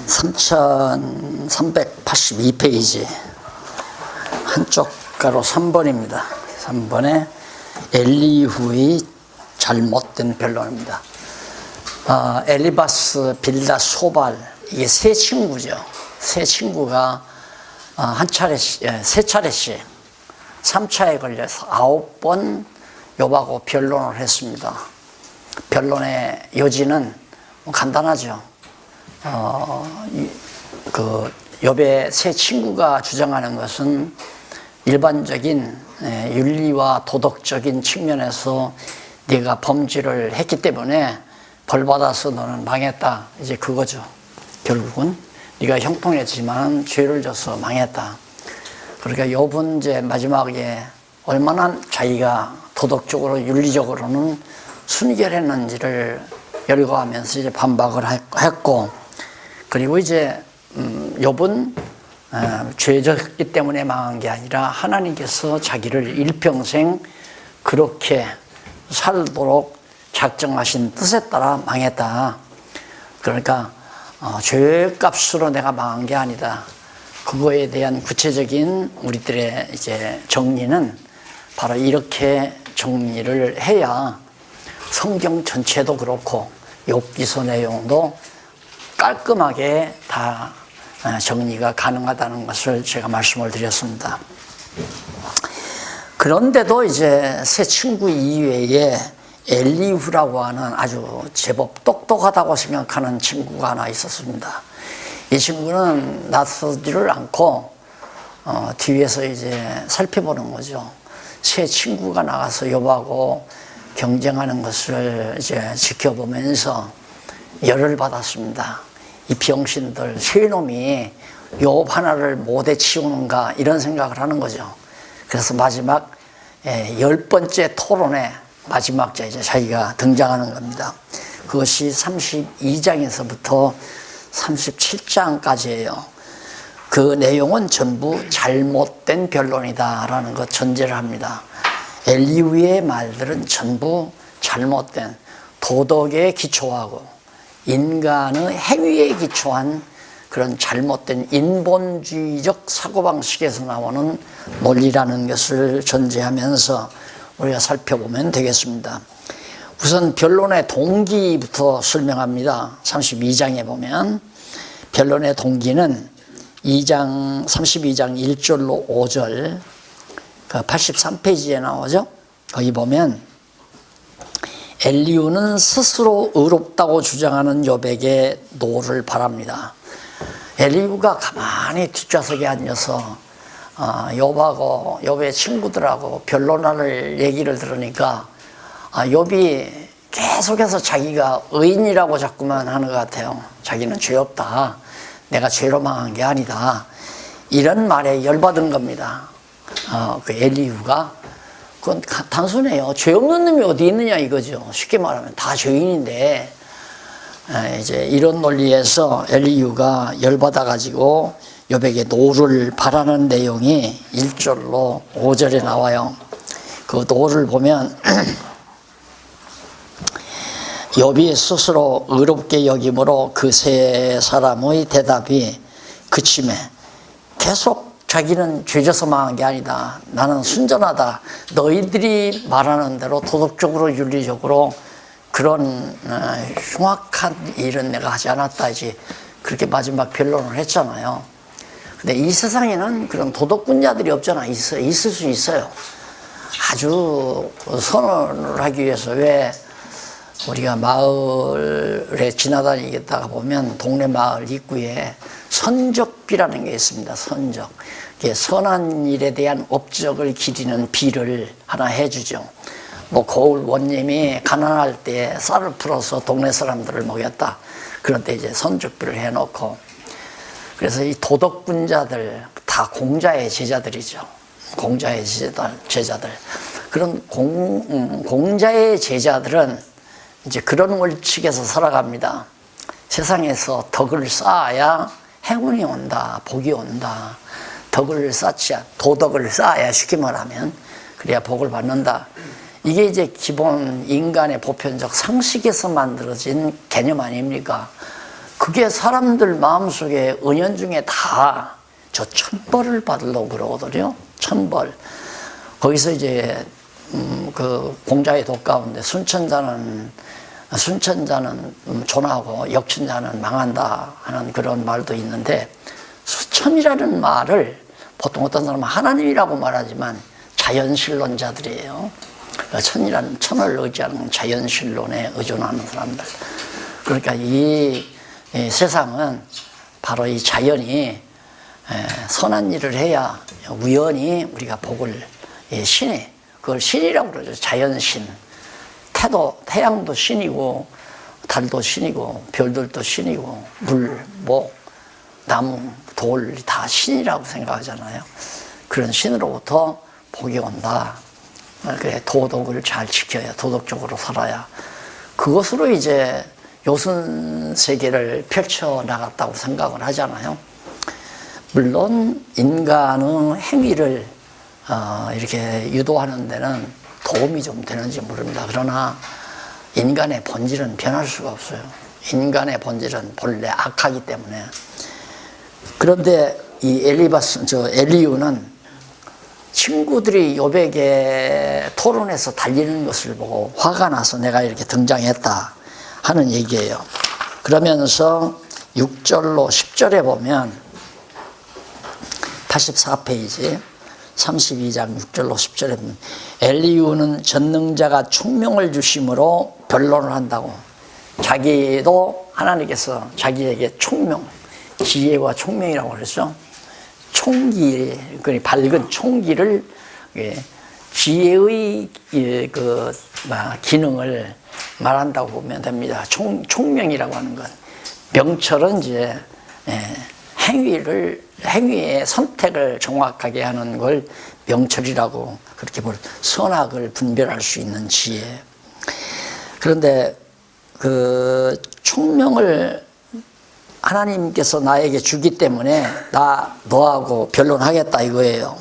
3382페이지 한쪽 가로 3번입니다. 3번에 엘리후의 잘못된 변론입니다. 엘리바스, 빌닷, 소발, 이게 세 친구죠. 세 친구가 세 차례씩 3차에 걸려서 9번 욥하고 변론을 했습니다. 변론의 요지는 간단하죠. 그 욥의 세 친구가 주장하는 것은 일반적인 윤리와 도덕적인 측면에서 네가 범죄를 했기 때문에 벌받아서 너는 망했다. 이제 그거죠. 결국은 네가 형통했지만 죄를 져서 망했다. 그러니까 욥은 이제 마지막에 얼마나 자기가 도덕적으로 윤리적으로는 순결했는지를 열거하면서 이제 반박을 했고, 그리고 이제 욥은 죄졌기 때문에 망한 게 아니라 하나님께서 자기를 일평생 그렇게 살도록 작정하신 뜻에 따라 망했다. 그러니까 죄값으로 내가 망한 게 아니다. 그거에 대한 구체적인 우리들의 이제 정리는 바로 이렇게 정리를 해야 성경 전체도 그렇고 욥기서 내용도 깔끔하게 다 정리가 가능하다는 것을 제가 말씀을 드렸습니다. 그런데도 이제 세 친구 이외에 엘리후라고 하는 아주 제법 똑똑하다고 생각하는 친구가 하나 있었습니다. 이 친구는 나서지를 않고 뒤에서 이제 살펴보는 거죠. 세 친구가 나가서 욥하고 경쟁하는 것을 이제 지켜보면서 열을 받았습니다. 이 병신들, 세 놈이 욥 하나를 못해 치우는가 이런 생각을 하는 거죠. 그래서 마지막 10번째 토론에 마지막 이제 자기가 등장하는 겁니다. 그것이 32장에서부터 37장까지예요. 그 내용은 전부 잘못된 변론이다라는 것 전제를 합니다. 엘리후의 말들은 전부 잘못된 도덕에 기초하고 인간의 행위에 기초한 그런 잘못된 인본주의적 사고방식에서 나오는 논리라는 것을 전제하면서 우리가 살펴보면 되겠습니다. 우선 변론의 동기부터 설명합니다. 32장에 보면 변론의 동기는 32장 1절로 5절, 그 83페이지에 나오죠. 거기 보면 엘리후는 스스로 의롭다고 주장하는 욥에게 노를 바랍니다. 엘리후가 가만히 뒷좌석에 앉아서 욥하고 욥의 친구들하고 변론하는 얘기를 들으니까 욥이 계속해서 자기가 의인이라고 자꾸만 하는 것 같아요. 자기는 죄 없다. 내가 죄로 망한 게 아니다. 이런 말에 열받은 겁니다. 그 엘리후가 그건 단순해요. 죄 없는 놈이 어디 있느냐 이거죠. 쉽게 말하면 다 죄인인데 이제 이런 논리에서 엘리후가 열받아 가지고 욥에게 노를 바라는 내용이 1절로 5절에 나와요. 그 노를 보면 욥이 스스로 의롭게 여김으로 그 세 사람의 대답이 그침에 계속 자기는 죄져서 망한 게 아니다. 나는 순전하다. 너희들이 말하는 대로 도덕적으로 윤리적으로 그런 흉악한 일은 내가 하지 않았다. 이제 그렇게 마지막 변론을 했잖아요. 근데 이 세상에는 그런 도덕군자들이 없잖아. 있을 수 있어요. 아주 선언을 하기 위해서 왜 우리가 마을에 지나다니다가 보면 동네 마을 입구에 선적비라는 게 있습니다. 선적. 선한 일에 대한 업적을 기리는 비를 하나 해주죠. 뭐 고을 원님이 가난할 때 쌀을 풀어서 동네 사람들을 먹였다. 그런 때 이제 선적비를 해놓고, 그래서 이 도덕군자들 다 공자의 제자들이죠. 공자의 제자들. 그런 공자의 제자들은 이제 그런 원칙에서 살아갑니다. 세상에서 덕을 쌓아야 행운이 온다, 복이 온다. 덕을 쌓지, 도덕을 쌓아야 쉽게 말하면 그래야 복을 받는다. 이게 이제 기본 인간의 보편적 상식에서 만들어진 개념 아닙니까? 그게 사람들 마음속에 은연중에 다 저 천벌을 받으려고 그러거든요. 천벌. 거기서 이제 그 공자의 독 가운데 순천자는 존하고 역천자는 망한다 하는 그런 말도 있는데, 수천이라는 말을 보통 어떤 사람은 하나님이라고 말하지만 자연신론자들이에요. 천을 의지하는 자연신론에 의존하는 사람들. 그러니까 이 세상은 바로 이 자연이 선한 일을 해야 우연히 우리가 복을, 신이, 그걸 신이라고 그러죠. 자연신. 태양도 신이고, 달도 신이고, 별들도 신이고, 물, 목, 나무, 돌 다 신이라고 생각하잖아요. 그런 신으로부터 복이 온다. 그래, 도덕을 잘 지켜야, 도덕적으로 살아야. 그것으로 이제 요순 세계를 펼쳐 나갔다고 생각을 하잖아요. 물론 인간의 행위를 이렇게 유도하는 데는 도움이 좀 되는지 모릅니다. 그러나 인간의 본질은 변할 수가 없어요. 인간의 본질은 본래 악하기 때문에. 그런데 이 엘리후는 친구들이 욥에게 토론해서 달리는 것을 보고 화가 나서 내가 이렇게 등장했다 하는 얘기예요. 그러면서 6절로 10절에 보면 84페이지 32장 6절로 10절에 보면 엘리후는 전능자가 총명을 주심으로 변론을 한다고. 자기도 하나님께서 자기에게 총명, 지혜와 총명이라고 그랬죠. 총기, 그 밝은 총기를, 지혜의 기능을 말한다고 보면 됩니다. 총명이라고 하는 건 명철은 이제 행위의 선택을 정확하게 하는 걸 명철이라고 그렇게 선악을 분별할 수 있는 지혜. 그런데 그 총명을 하나님께서 나에게 주기 때문에 너하고 변론하겠다 이거예요.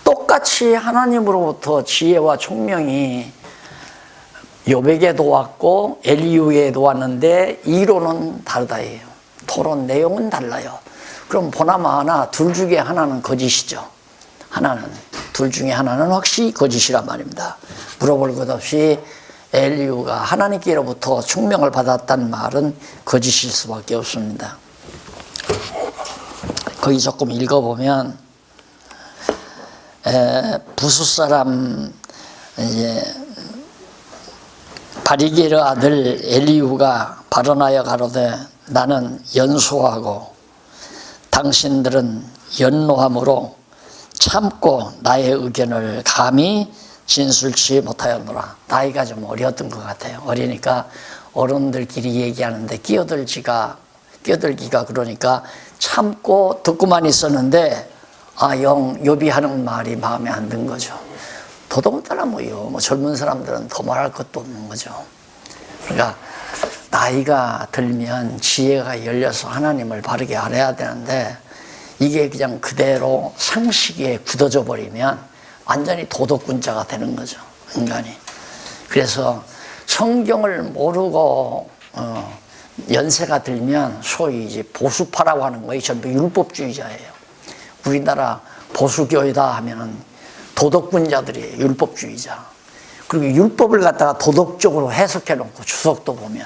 똑같이 하나님으로부터 지혜와 총명이 욥에게도 왔고 엘리후에도 왔는데 이론은 다르다예요. 토론 내용은 달라요. 그럼 보나마 하나 둘 중에 하나는 거짓이죠. 둘 중에 하나는 확실히 거짓이란 말입니다. 물어볼 것 없이 엘리후가 하나님께로부터 총명을 받았다는 말은 거짓일 수밖에 없습니다. 거기 조금 읽어보면 부수 사람 바리게르 아들 엘리후가 발언하여 가로되 나는 연소하고 당신들은 연노함으로 참고 나의 의견을 감히 진술치 못하였노라. 나이가 좀 어렸던 것 같아요. 어리니까 어른들끼리 얘기하는데 끼어들기가 그러니까 참고 듣고만 있었는데 욥이 하는 말이 마음에 안 든 거죠. 더더군다나 뭐 젊은 사람들은 더 말할 것도 없는 거죠. 그러니까 나이가 들면 지혜가 열려서 하나님을 바르게 알아야 되는데 이게 그냥 그대로 상식에 굳어져 버리면 완전히 도덕군자가 되는 거죠, 인간이. 그래서 성경을 모르고 연세가 들면 소위 이제 보수파라고 하는 거예요. 전부 율법주의자예요. 우리나라 보수교회다 하면은 도덕군자들이에요. 율법주의자. 그리고 율법을 갖다가 도덕적으로 해석해 놓고 주석도 보면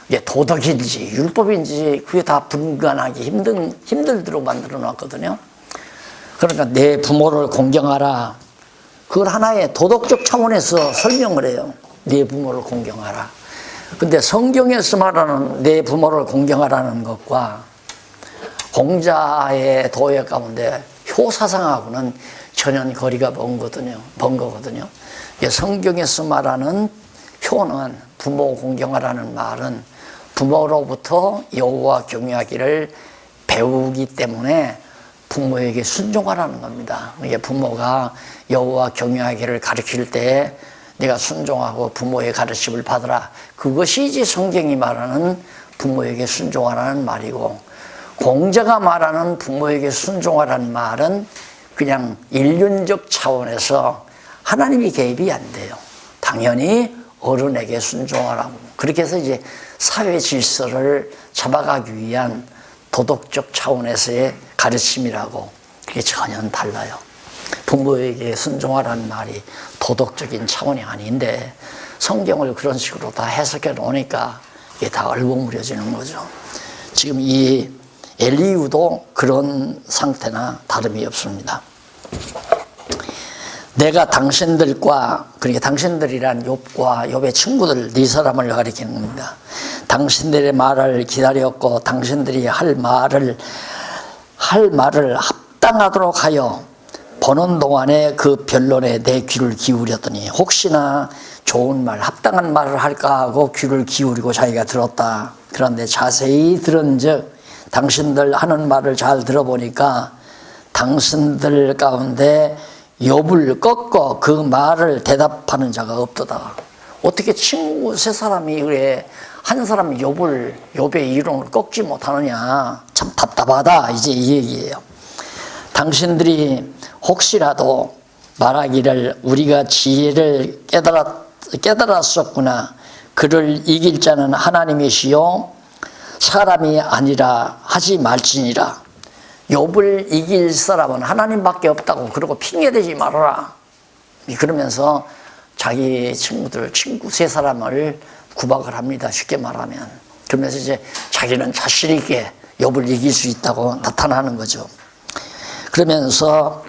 이게 도덕인지 율법인지 그게 다 분간하기 힘들도록 만들어 놨거든요. 그러니까 내 부모를 공경하라. 그걸 하나의 도덕적 차원에서 설명을 해요. 내 부모를 공경하라. 근데 성경에서 말하는 내 부모를 공경하라는 것과 공자의 도회 가운데 효사상하고는 전혀 거리가 먼 거거든요. 성경에서 말하는 효는 부모 공경하라는 말은 부모로부터 여호와 경외하기를 배우기 때문에 부모에게 순종하라는 겁니다. 이게 부모가 여호와 경외하기를 가르칠 때 내가 순종하고 부모의 가르침을 받으라. 그것이 이제 성경이 말하는 부모에게 순종하라는 말이고, 공자가 말하는 부모에게 순종하라는 말은 그냥 인륜적 차원에서 하나님이 개입이 안 돼요. 당연히 어른에게 순종하라고. 그렇게 해서 이제 사회 질서를 잡아가기 위한 도덕적 차원에서의 가르침이라고. 그게 전혀 달라요. 부모에게 순종하라는 말이 도덕적인 차원이 아닌데 성경을 그런 식으로 다 해석해 놓으니까 이게 다 얼버무려지는 거죠. 지금 이 엘리후도 그런 상태나 다름이 없습니다. 내가 당신들과, 그러니까 당신들이란 욥과 욥의 친구들 네 사람을 가리키는 겁니다. 당신들의 말을 기다렸고 당신들이 할 말을 합당하도록 하여 보는 동안에 그 변론에 내 귀를 기울였더니 혹시나 좋은 말, 합당한 말을 할까 하고 귀를 기울이고 자기가 들었다. 그런데 자세히 들은즉 당신들 하는 말을 잘 들어보니까 당신들 가운데 욥을 꺾어 그 말을 대답하는 자가 없도다. 어떻게 친구 세 사람이 그래 한 사람이 욥의 이론을 꺾지 못하느냐. 참 답답하다. 이제 이 얘기예요. 당신들이 혹시라도 말하기를 우리가 지혜를 깨달았었구나. 그를 이길 자는 하나님이시요 사람이 아니라 하지 말지니라. 욥을 이길 사람은 하나님밖에 없다고 그러고 핑계대지 말아라. 그러면서 자기 친구 세 사람을 구박을 합니다. 쉽게 말하면. 그러면서 이제 자기는 자신 있게 욥을 이길 수 있다고 나타나는 거죠. 그러면서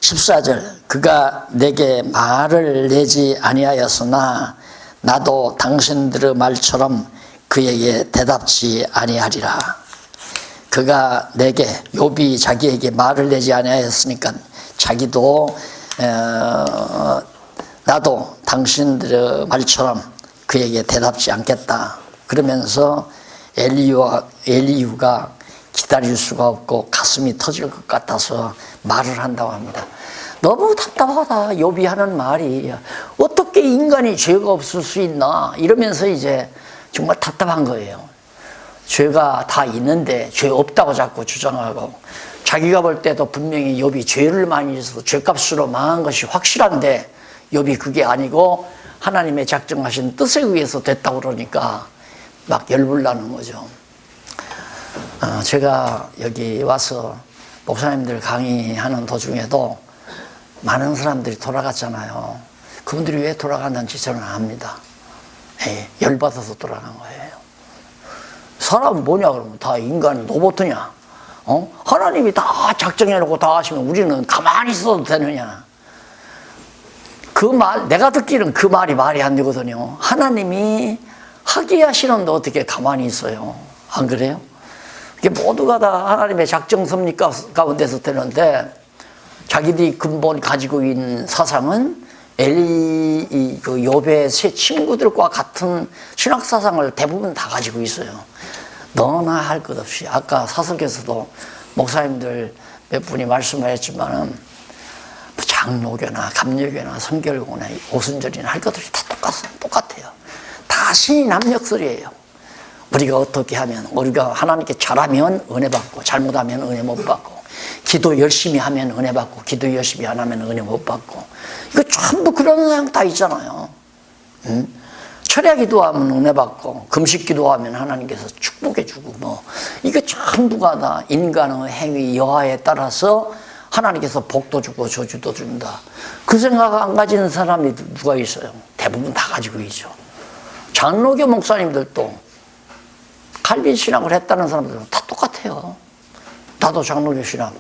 14절 그가 내게 말을 내지 아니하였으나 나도 당신들의 말처럼 그에게 대답지 아니하리라. 그가 내게 욥이 자기에게 말을 내지 아니하였으니까 자기도 나도 당신들의 말처럼 그에게 대답지 않겠다. 그러면서 엘리후가 기다릴 수가 없고 가슴이 터질 것 같아서 말을 한다고 합니다. 너무 답답하다. 욥이 하는 말이 어떻게 인간이 죄가 없을 수 있나 이러면서 이제 정말 답답한 거예요. 죄가 다 있는데 죄 없다고 자꾸 주장하고 자기가 볼 때도 분명히 욥이 죄를 많이 해서 죄값으로 망한 것이 확실한데 욥이 그게 아니고 하나님의 작정하신 뜻에 의해서 됐다고 그러니까 막 열불나는 거죠. 제가 여기 와서 목사님들 강의하는 도중에도 많은 사람들이 돌아갔잖아요. 그분들이 왜 돌아갔는지 저는 압니다. 열받아서 돌아간 거예요. 사람은 뭐냐 그러면 다 인간 로봇이냐? 하나님이 다 작정해놓고 다 하시면 우리는 가만히 있어도 되느냐? 그 말, 내가 듣기는 그 말이 안 되거든요. 하나님이 하게 하시는데 어떻게 가만히 있어요? 안 그래요? 이게 모두가 다 하나님의 작정 섭리 가운데서 되는데 자기들이 근본 가지고 있는 사상은 그 욥의 세 친구들과 같은 신학 사상을 대부분 다 가지고 있어요. 너나 할 것 없이 아까 사석에서도 목사님들 몇 분이 말씀하셨지만은 장로교나 감리교나 성결교나 오순절이나 할 것들이 다 똑같아요. 다 신인 합력설이에요. 우리가 어떻게 하면 우리가 하나님께 잘하면 은혜 받고 잘못하면 은혜 못 받고 기도 열심히 하면 은혜 받고 기도 열심히 안 하면 은혜 못 받고 이거 전부 그런 사양 다 있잖아요. 철야 기도하면 은혜 받고 금식 기도하면 하나님께서 축복해 주고 뭐 이게 전부가 다 인간의 행위 여하에 따라서 하나님께서 복도 주고 저주도 준다. 그 생각 안 가지는 사람이 누가 있어요? 대부분 다 가지고 있죠. 장로교 목사님들도 칼빈 신학을 했다는 사람들은 다 똑같아요. 나도 장로교 신학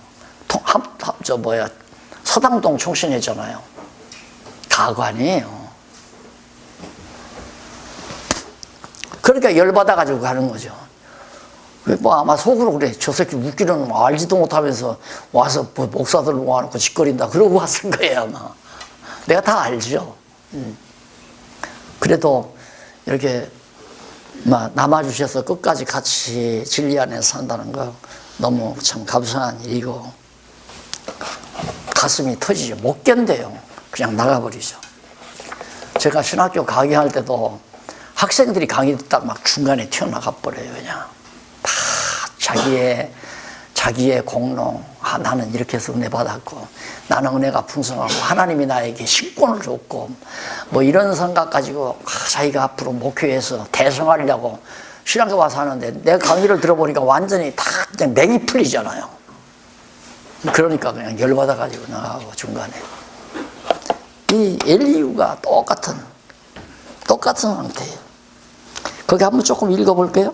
서당동 총신했잖아요. 가관이에요. 그러니까 열받아가지고 가는 거죠. 뭐 아마 속으로 그래. 저 새끼 웃기는 거 알지도 못하면서 와서 뭐 목사들 모아놓고 짓거린다. 그러고 왔을 거예요, 아마. 내가 다 알죠. 그래도 이렇게 남아주셔서 끝까지 같이 진리 안에 산다는 거 너무 참 감사한 일이고 가슴이 터지죠. 못 견뎌요. 그냥 나가버리죠. 제가 신학교 강의할 때도 학생들이 강의 듣다가 막 중간에 튀어나가 버려요. 그냥 다 자기의 공로 아, 나는 이렇게 해서 은혜 받았고, 나는 은혜가 풍성하고, 하나님이 나에게 신권을 줬고, 뭐 이런 생각 가지고 자기가 앞으로 목회에서 대성하려고 신앙교 와서 하는데, 내 강의를 들어보니까 완전히 다 그냥 맥이 풀리잖아요. 그러니까 그냥 열받아가지고 나가고 중간에. 이 엘리후가 똑같은 상태예요. 거기 한번 조금 읽어볼까요?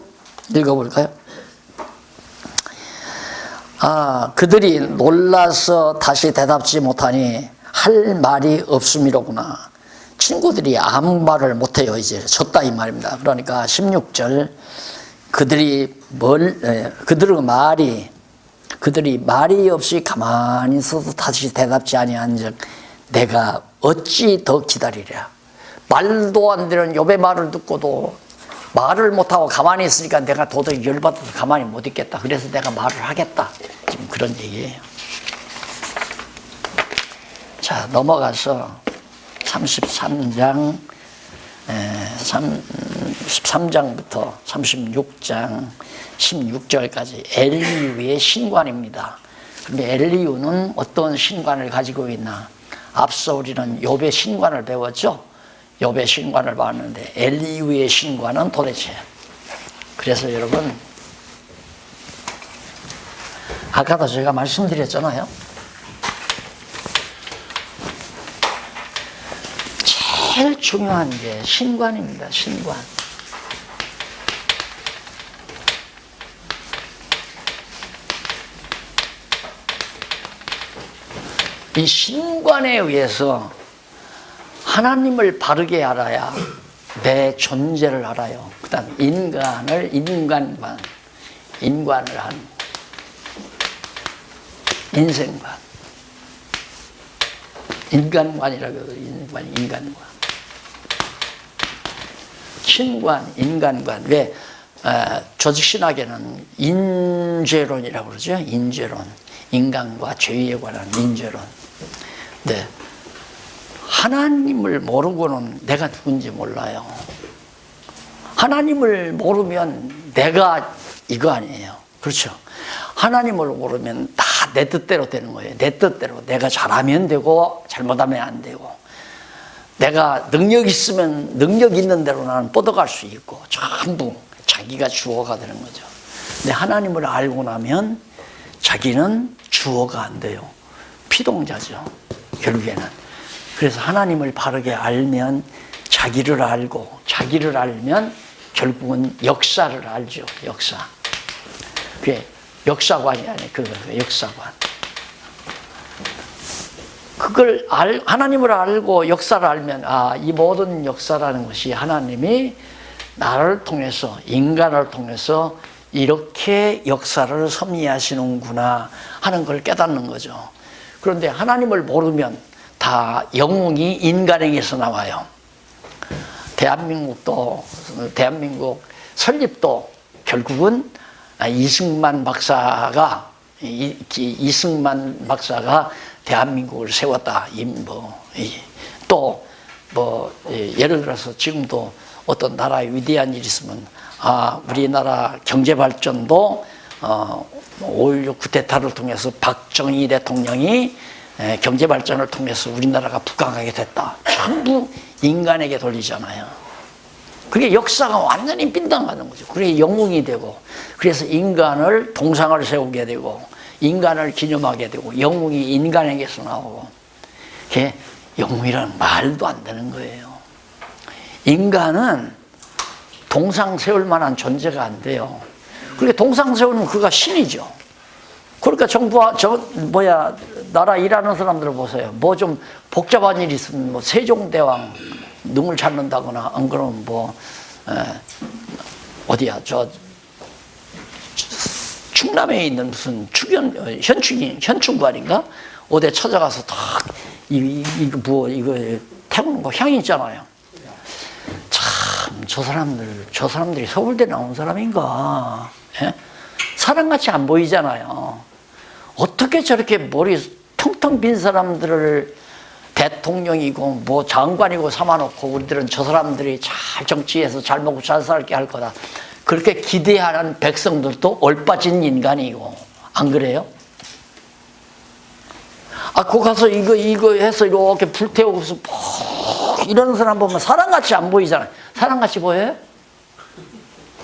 그들이 놀라서 다시 대답지 못하니 할 말이 없음이로구나. 친구들이 아무 말을 못해요. 이제 졌다 이 말입니다. 그러니까 16절 그들이 말이 없이 가만히 있어도 다시 대답지 아니한즉 내가 어찌 더 기다리랴. 말도 안 되는 욥의 말을 듣고도 말을 못하고 가만히 있으니까 내가 도저히 열받아서 가만히 못 있겠다. 그래서 내가 말을 하겠다. 지금 그런 얘기예요. 자, 넘어가서 33장 13장부터 36장 16절까지 엘리후의 신관입니다. 그런데 엘리후는 어떤 신관을 가지고 있나? 앞서 우리는 욥의 신관을 배웠죠. 욥의 신관을 봤는데 엘리후의 신관은 도대체, 그래서 여러분 아까도 제가 말씀드렸잖아요. 제일 중요한 게 신관입니다. 신관. 이 신관에 의해서 하나님을 바르게 알아야 내 존재를 알아요. 그 다음 인간을 한 인생관. 인간관이라고 해요. 인간관. 신관, 인간관. 왜? 조직신학에는 인죄론이라고 그러죠. 인죄론. 인간과 죄에 관한 인죄론. 네. 하나님을 모르고는 내가 누군지 몰라요. 하나님을 모르면 내가 이거 아니에요. 그렇죠? 하나님을 모르면 다 내 뜻대로 되는 거예요. 내 뜻대로. 내가 잘하면 되고 잘못하면 안 되고, 내가 능력 있으면 능력 있는 대로 나는 뻗어갈 수 있고, 전부 자기가 주어가 되는 거죠. 근데 하나님을 알고 나면 자기는 주어가 안 돼요. 피동자죠, 결국에는. 그래서 하나님을 바르게 알면 자기를 알고, 자기를 알면 결국은 역사를 알죠. 역사. 그게 역사관이 아니에요. 역사관. 그걸 하나님을 알고 역사를 알면, 이 모든 역사라는 것이 하나님이 나를 통해서, 인간을 통해서 이렇게 역사를 섭리하시는구나 하는 걸 깨닫는 거죠. 그런데 하나님을 모르면 다 영웅이 인간에게서 나와요. 대한민국 설립도 결국은 이승만 박사가 대한민국을 세웠다. 예를 들어서 지금도 어떤 나라에 위대한 일이 있으면, 우리나라 경제 발전도 5.16 쿠데타를 통해서 박정희 대통령이 경제 발전을 통해서 우리나라가 부강하게 됐다. 전부 인간에게 돌리잖아요. 그게 역사가 완전히 빈당하는 거죠. 그게 영웅이 되고, 그래서 인간을 동상을 세우게 되고, 인간을 기념하게 되고, 영웅이 인간에게서 나오고, 그게 영웅이라는 말도 안 되는 거예요. 인간은 동상 세울 만한 존재가 안 돼요. 그렇게 동상 세우면 그가 신이죠. 그러니까 나라 일하는 사람들을 보세요. 뭐 좀 복잡한 일이 있으면 뭐 세종대왕 능을 찾는다거나, 안 그러면 충남에 있는 무슨 현충관인가? 어디 찾아가서 이거 태우는 거 향이 있잖아요. 참, 저 사람들이 서울대 나온 사람인가? 예? 사람같이 안 보이잖아요. 어떻게 저렇게 머리 텅텅 빈 사람들을 대통령이고 뭐 장관이고 삼아놓고, 우리들은 저 사람들이 잘 정치해서 잘 먹고 잘 살게 할 거다, 그렇게 기대하는 백성들도 얼빠진 인간이고, 안 그래요? 거 가서 이거 해서 이렇게 불태우고서 이러는 사람 보면 사람같이 안 보이잖아요. 사람같이 보여요?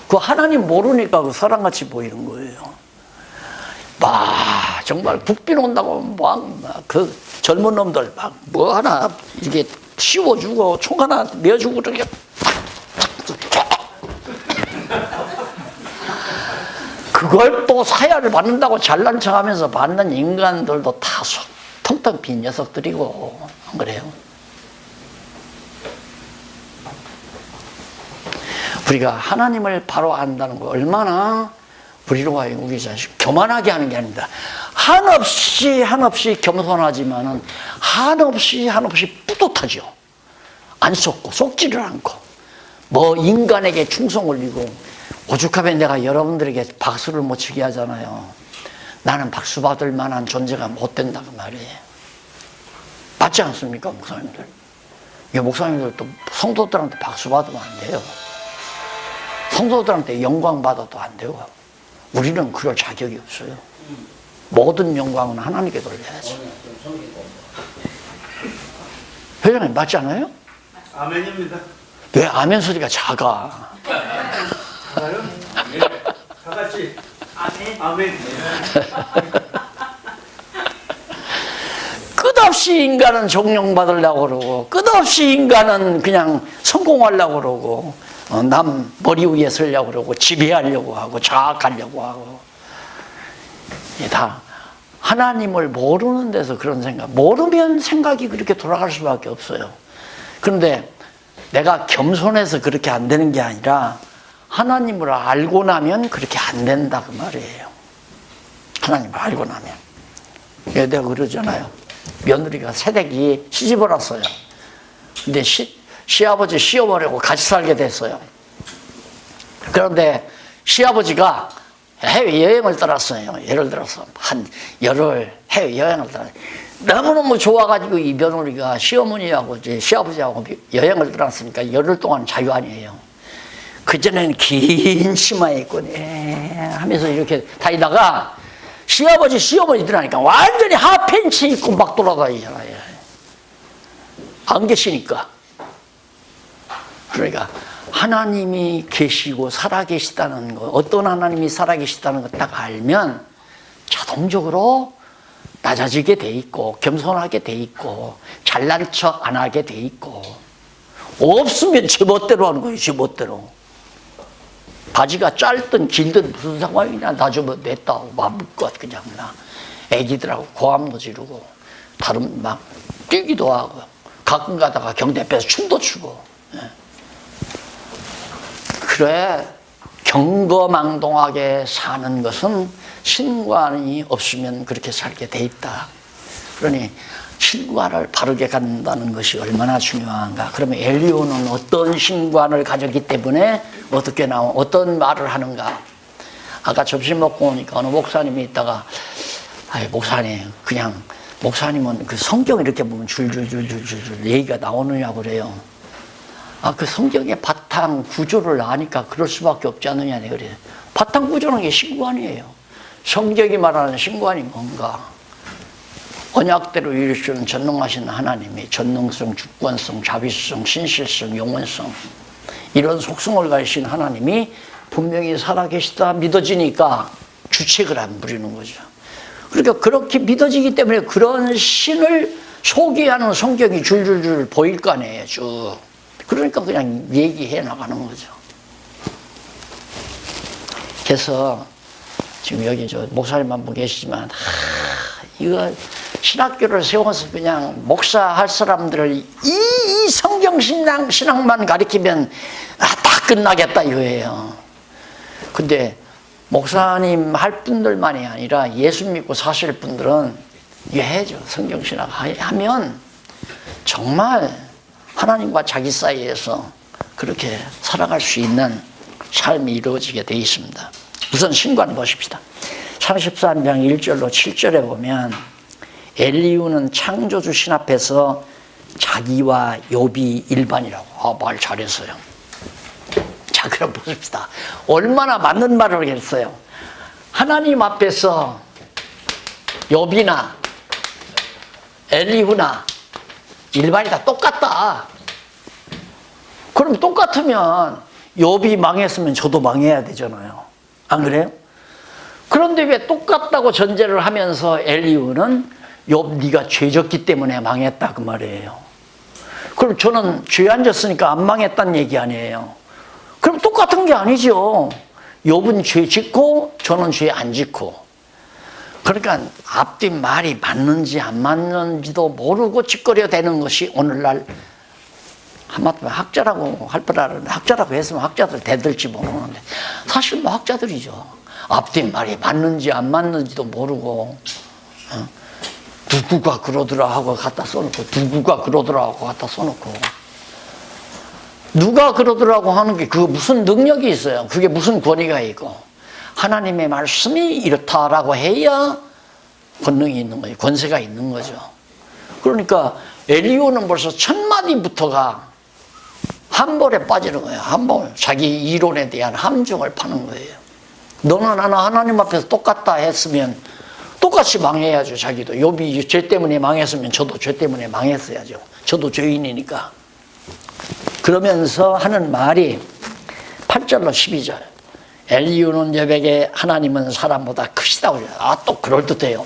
그 하나님 모르니까 그 사람같이 보이는 거예요. 정말 국빈 온다고 그 젊은 놈들 뭐 하나 이렇게 씌워주고 총 하나 내어주고 이렇게 그걸 또 사야를 받는다고 잘난 척하면서 받는 인간들도 다 텅텅 빈 녀석들이고 안 그래요? 우리가 하나님을 바로 안다는 거 얼마나 우리로 하여금 우리 자식 교만하게 하는 게 아닙니다. 한없이 겸손하지만은 한없이 뿌듯하죠. 안 속고 속지를 않고 뭐 인간에게 충성을 이고 오죽하면 내가 여러분들에게 박수를 못 치게 하잖아요. 나는 박수 받을 만한 존재가 못 된다고 말이에요. 맞지 않습니까, 목사님들? 목사님들도 성도들한테 박수 받으면 안 돼요. 성도들한테 영광 받아도 안 되고 우리는 그럴 자격이 없어요. 모든 영광은 하나님께 돌려야지. 회장님 맞지 않아요? 아멘입니다. 왜 아멘 소리가 작아? 알아요? 네. 다 같이 아멘. 아멘. 끝없이 인간은 존경받으려고 그러고 끝없이 인간은 그냥 성공하려고 그러고 남 머리 위에 서려고 그러고 지배하려고 하고 장악하려고 하고 다 하나님을 모르는 데서 그런 생각, 모르면 생각이 그렇게 돌아갈 수밖에 없어요. 그런데 내가 겸손해서 그렇게 안 되는 게 아니라 하나님을 알고 나면 그렇게 안 된다 그 말이에요. 하나님을 알고 나면. 내가 그러잖아요. 며느리가 새댁이 시집을 왔어요. 근데 시아버지 시어머니하고 같이 살게 됐어요. 그런데 시아버지가 해외여행을 떠났어요. 예를 들어서 한 열흘 해외여행을 떠났어요. 너무너무 좋아가지고 이 며느리가 시어머니하고 이제 시아버지하고 여행을 떠났으니까 열흘 동안 자유 아니에요. 그전에는 긴 치마에 입고 하면서 이렇게 다니다가 시아버지 시어머니 들어가니까 완전히 핫팬츠 입고 막 돌아다니잖아요. 안 계시니까. 그러니까 하나님이 계시고 살아계시다는 거, 어떤 하나님이 살아계시다는 거 딱 알면 자동적으로 낮아지게 돼 있고 겸손하게 돼 있고 잘난 척 안 하게 돼 있고 없으면 제 멋대로 하는 거예요. 제 멋대로. 바지가 짧든 길든 무슨 상관이냐. 나 좀 냈다. 마음껏 그냥 나 애기들하고 고함도 지르고 다른 막 뛰기도 하고 가끔 가다가 경대 앞에서 춤도 추고. 그래 경거망동하게 사는 것은 신관이 없으면 그렇게 살게 돼 있다. 그러니 신관을 바르게 갖는다는 것이 얼마나 중요한가. 그러면 엘리야는 어떤 신관을 가졌기 때문에 어떤 말을 하는가. 아까 점심 먹고 오니까 어느 목사님이 있다가 목사님 그냥 목사님은 그 성경 이렇게 보면 줄줄줄줄줄 얘기가 나오느냐 그래요. 그 성경의 바탕 구조를 아니까 그럴 수밖에 없지 않느냐 그래요. 바탕 구조는 게 신관이에요. 성경이 말하는 신관이 뭔가. 언약대로 이루시는 전능하신 하나님이 전능성, 주권성, 자비성, 신실성, 영원성 이런 속성을 가지신 하나님이 분명히 살아계시다 믿어지니까 주책을 안 부리는 거죠. 그러니까 그렇게 믿어지기 때문에 그런 신을 소개하는 성경이 줄줄줄 보일 거 아니에요. 쭉. 그러니까 그냥 얘기해 나가는 거죠. 그래서 지금 여기 저 목사님 한 분 계시지만 이거 신학교를 세워서 그냥 목사할 사람들을 이 성경 신앙만 가리키면 다 끝나겠다 이거예요. 근데 목사님 할 분들만이 아니라 예수 믿고 사실 분들은 이해해줘. 성경 신학 하면 정말 하나님과 자기 사이에서 그렇게 살아갈 수 있는 삶이 이루어지게 되어 있습니다. 우선 신관 보십시다. 33장 1절로 7절에 보면 엘리야는 창조주 신 앞에서 자기와 욥이 일반이라고. 말 잘했어요. 자, 그럼 보십시다. 얼마나 맞는 말을 했어요. 하나님 앞에서 욥이나 엘리후나 일반이 다 똑같다. 그럼 똑같으면 욥이 망했으면 저도 망해야 되잖아요. 안 그래요? 그런데 왜 똑같다고 전제를 하면서 엘리후는 욥 네가 죄졌기 때문에 망했다 그 말이에요. 그럼 저는 죄 안 졌으니까 안 망했다는 얘기 아니에요. 그럼 똑같은 게 아니죠. 욥은 죄 짓고 저는 죄 안 짓고. 그러니까 앞뒤 말이 맞는지 안 맞는지도 모르고 짓거려대는 것이 오늘날 한마디로 학자라고 할 뻔하는데, 학자라고 했으면 학자들 대들지 모르는데 사실 뭐 학자들이죠. 앞뒤 말이 맞는지 안 맞는지도 모르고 누구가 그러더라 하고 갖다 써놓고, 누구가 그러더라 하고 갖다 써놓고, 누가 그러더라고 하는 게 그거 무슨 능력이 있어요? 그게 무슨 권위가 있고, 하나님의 말씀이 이렇다라고 해야 권능이 있는 거예요. 권세가 있는 거죠. 그러니까 엘리후는 벌써 첫 마디부터가 함벌에 빠지는 거예요. 함벌. 자기 이론에 대한 함정을 파는 거예요. 너나 나나 하나님 앞에서 똑같다 했으면 똑같이 망해야죠. 자기도. 욥이 죄 때문에 망했으면 저도 죄 때문에 망했어야죠. 저도 죄인이니까. 그러면서 하는 말이 8절로 12절. 엘리후는 욥에게 하나님은 사람보다 크시다고 그래요. 아, 또 그럴듯해요.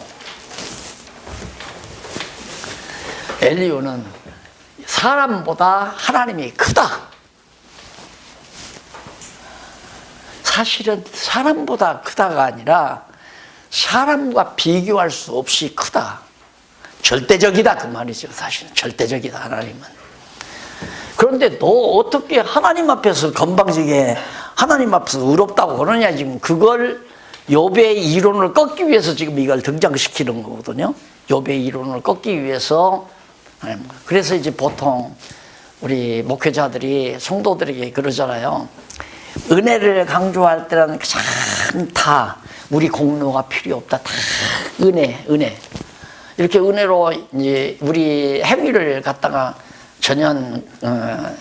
엘리후는 사람보다 하나님이 크다. 사실은 사람보다 크다가 아니라 사람과 비교할 수 없이 크다. 절대적이다 그 말이죠. 사실은 절대적이다 하나님은. 그런데 너 어떻게 하나님 앞에서 건방지게 하나님 앞에서 의롭다고 그러냐. 지금 그걸 욥의 이론을 꺾기 위해서 지금 이걸 등장시키는 거거든요. 욥의 이론을 꺾기 위해서. 그래서 이제 보통 우리 목회자들이 성도들에게 그러잖아요. 은혜를 강조할 때는 참 다 우리 공로가 필요 없다. 다 은혜. 이렇게 은혜로 이제 우리 행위를 갖다가 전혀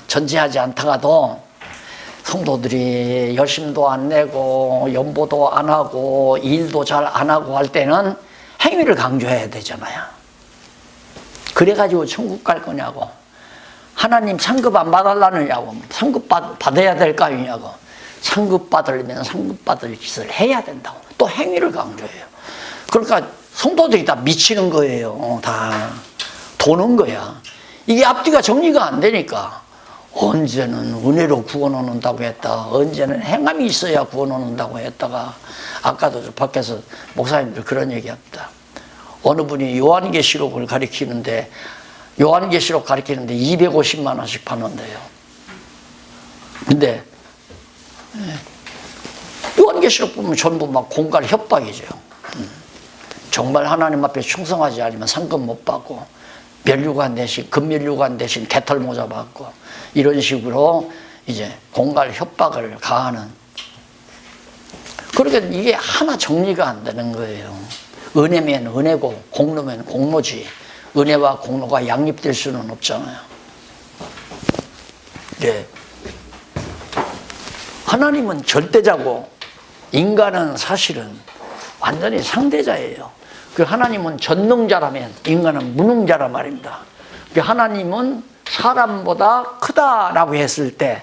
전제하지 않다가도 성도들이 열심도 안 내고 연보도 안 하고 일도 잘 안 하고 할 때는 행위를 강조해야 되잖아요. 그래가지고 천국 갈 거냐고, 하나님 상급 안 받으려느냐고, 상급 받아야 될 거 아니냐고. 상급 받으려면 상급 받을 짓을 해야 된다고. 또 행위를 강조해요. 그러니까 성도들이 다 미치는 거예요. 다 도는 거야. 이게 앞뒤가 정리가 안 되니까 언제는 은혜로 구원 얻는다고 했다, 언제는 행함이 있어야 구원 얻는다고 했다가, 아까도 저 밖에서 목사님들 그런 얘기합니다. 어느 분이 요한계시록을 가리키는데 250만 원씩 받는데요. 근데 요한계시록 보면 전부 막 공갈 협박이죠. 정말 하나님 앞에 충성하지 않으면 상급 못 받고, 면류관 대신, 금면류관 대신 개털 모자 받고, 이런 식으로 이제 공갈 협박을 가하는. 그러니까 이게 하나 정리가 안 되는 거예요. 은혜면 은혜고 공로면 공로지. 은혜와 공로가 양립될 수는 없잖아요. 네. 하나님은 절대자고 인간은 사실은 완전히 상대자예요. 그 하나님은 전능자라면 인간은 무능자란 말입니다. 그 하나님은 사람보다 크다라고 했을 때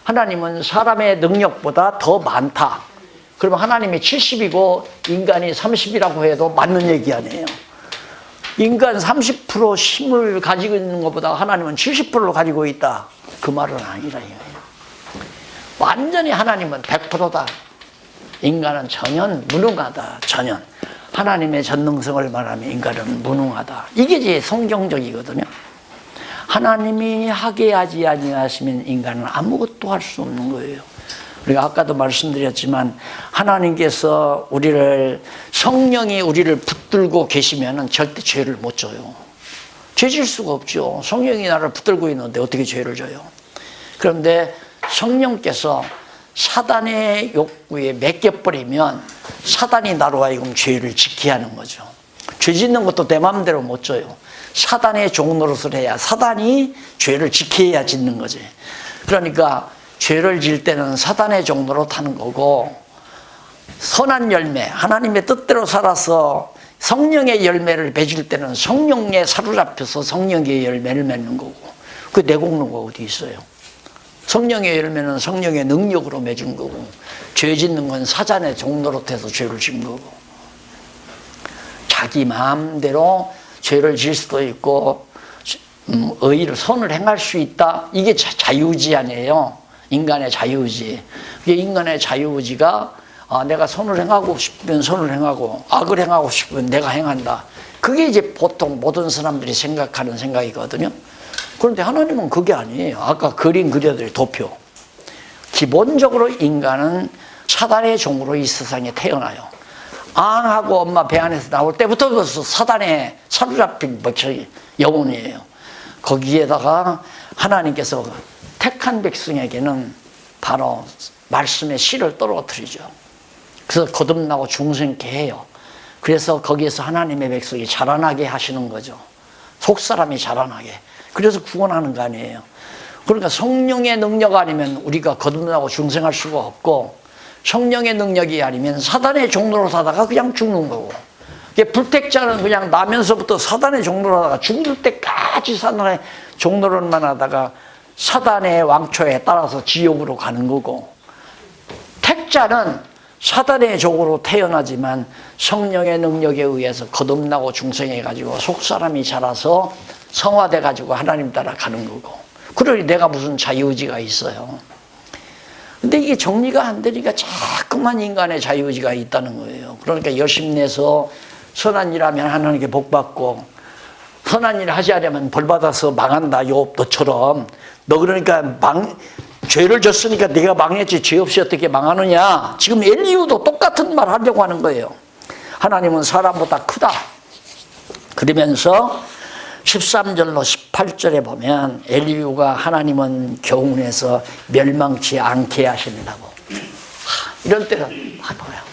하나님은 사람의 능력보다 더 많다. 그러면 하나님이 70이고 인간이 30이라고 해도 맞는 얘기 아니에요. 인간 30% 힘을 가지고 있는 것보다 하나님은 70%를 가지고 있다. 그 말은 아니라 이거예요. 완전히 하나님은 100%다. 인간은 전혀 무능하다. 전혀. 하나님의 전능성을 말하면 인간은 무능하다. 이게 이제 성경적이거든요. 하나님이 하게 하지 아니하시면 인간은 아무것도 할 수 없는 거예요. 우리가 아까도 말씀드렸지만 하나님께서 성령이 우리를 붙들고 계시면 절대 죄를 못 져요. 죄 질 수가 없죠. 성령이 나를 붙들고 있는데 어떻게 죄를 져요. 그런데 성령께서 사단의 욕구에 맡겨버리면 사단이 나로 하여금 죄를 짓게 하는 거죠. 죄 짓는 것도 내 마음대로 못 져요. 사단의 종 노릇을 해야, 사단이 죄를 지켜야 짓는 거지. 그러니까 죄를 질 때는 사단의 종로로 타는 거고, 선한 열매, 하나님의 뜻대로 살아서 성령의 열매를 맺을 때는 성령에 사로잡혀서 성령의 열매를 맺는 거고, 그 내공로가 어디 있어요? 성령의 열매는 성령의 능력으로 맺은 거고, 죄 짓는 건 사단의 종노릇해서 죄를 짓는 거고, 자기 마음대로 죄를 질 수도 있고 의를 선을 행할 수 있다. 이게 자유의지 아니에요. 인간의 자유의지. 이게 인간의 자유의지가 내가 선을 행하고 싶으면 선을 행하고 악을 행하고 싶으면 내가 행한다. 그게 이제 보통 모든 사람들이 생각하는 생각이거든요. 그런데 하나님은 그게 아니에요. 아까 그림 그려드린 도표. 기본적으로 인간은 사단의 종으로 이 세상에 태어나요. 앙하고 엄마 배 안에서 나올 때부터 벌써 사단에 사로잡힌 영혼이에요. 거기에다가 하나님께서 택한 백성에게는 바로 말씀의 씨를 떨어뜨리죠. 그래서 거듭나고 중생케 해요. 그래서 거기에서 하나님의 백성이 자라나게 하시는 거죠. 속사람이 자라나게. 그래서 구원하는 거 아니에요. 그러니까 성령의 능력 아니면 우리가 거듭나고 중생할 수가 없고, 성령의 능력이 아니면 사단의 종로로 사다가 그냥 죽는 거고, 불택자는 그냥 나면서부터 사단의 종로로 하다가 죽을 때까지 사단의 종로로만 하다가 사단의 왕초에 따라서 지옥으로 가는 거고, 택자는 사단의 종으로 태어나지만 성령의 능력에 의해서 거듭나고 중생해가지고 속사람이 자라서 성화돼가지고 하나님 따라 가는 거고, 그러니 내가 무슨 자유의지가 있어요. 근데 이게 정리가 안 되니까 자꾸만 인간의 자유의지가 있다는 거예요. 그러니까 열심내서 선한 일 하면 하나님께 복 받고, 선한 일 하지 않으면 벌 받아서 망한다. 욥 너처럼. 너 그러니까 죄를 졌으니까 네가 망했지 죄 없이 어떻게 망하느냐. 지금 엘리후도 똑같은 말 하려고 하는 거예요. 하나님은 사람보다 크다. 그러면서 13절로 18절에 보면 엘리후가 하나님은 교훈해서 멸망치 않게 하신다고. 이런 때는 뭐야?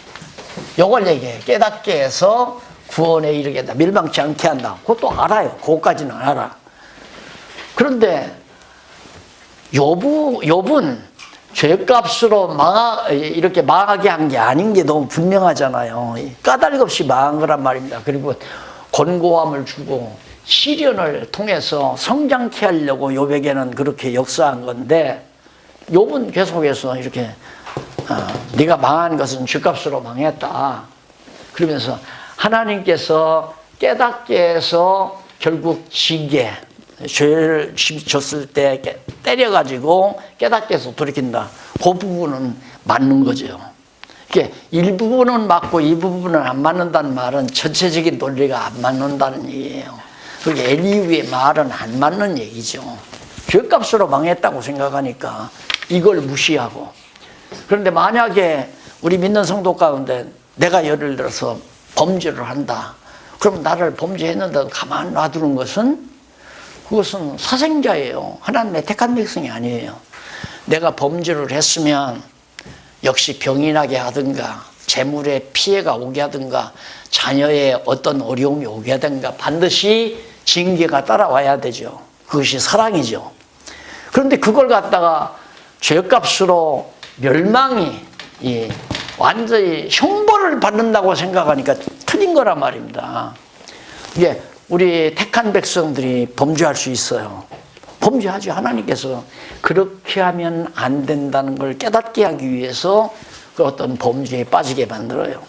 요걸 얘기해. 깨닫게 해서 구원에 이르게 한다. 멸망치 않게 한다. 그것도 알아요. 그것까지는 알아. 그런데 욥은 죄값으로 이렇게 망하게 한 게 아닌 게 너무 분명하잖아요. 까닭 없이 망한 거란 말입니다. 그리고 권고함을 주고 시련을 통해서 성장케 하려고 욥에게는 그렇게 역사한 건데, 욥은 계속해서 이렇게 네가 망한 것은 죄값으로 망했다. 그러면서 하나님께서 깨닫게 해서 결국 징계, 죄를 졌을 때 때려가지고 깨닫게 해서 돌이킨다. 그 부분은 맞는 거죠. 이게 일부분은 맞고 이 부분은 안 맞는다는 말은 전체적인 논리가 안 맞는다는 얘기예요. 그게 엘리후의 말은 안 맞는 얘기죠. 죄값으로 망했다고 생각하니까 이걸 무시하고. 그런데 만약에 우리 믿는 성도 가운데 내가 예를 들어서 범죄를 한다. 그럼 나를 범죄했는데도 가만 놔두는 것은, 그것은 사생자예요. 하나님의 택한 백성이 아니에요. 내가 범죄를 했으면 역시 병이 나게 하든가 재물에 피해가 오게 하든가 자녀의 어떤 어려움이 오게 하든가 반드시 징계가 따라와야 되죠. 그것이 사랑이죠. 그런데 그걸 갖다가 죄값으로 멸망이 완전히 형벌을 받는다고 생각하니까 틀린 거란 말입니다. 이게 우리 택한 백성들이 범죄할 수 있어요. 범죄하지. 하나님께서 그렇게 하면 안 된다는 걸 깨닫게 하기 위해서 그 어떤 범죄에 빠지게 만들어요.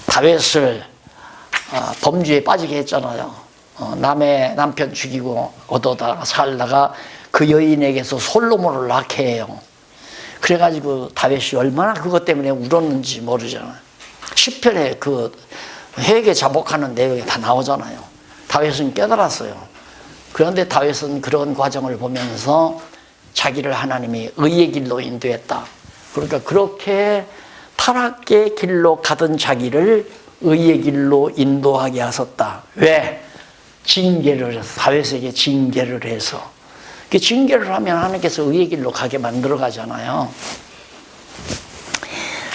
다윗을 범죄에 빠지게 했잖아요. 남의 남편 죽이고 얻어다가 살다가 그 여인에게서 솔로몬을 낳게 해요. 그래가지고 다윗이 얼마나 그것 때문에 울었는지 모르잖아요. 시편에 그 회개 자복하는 내용이 다 나오잖아요. 다윗은 깨달았어요. 그런데 다윗은 그런 과정을 보면서 자기를 하나님이 의의 길로 인도했다. 그러니까 그렇게 타락의 길로 가던 자기를 의의 길로 인도하게 하셨다. 왜? 징계를 해서, 다윗에게 징계를 해서. 그 징계를 하면 하나님께서 의의 길로 가게 만들어 가잖아요.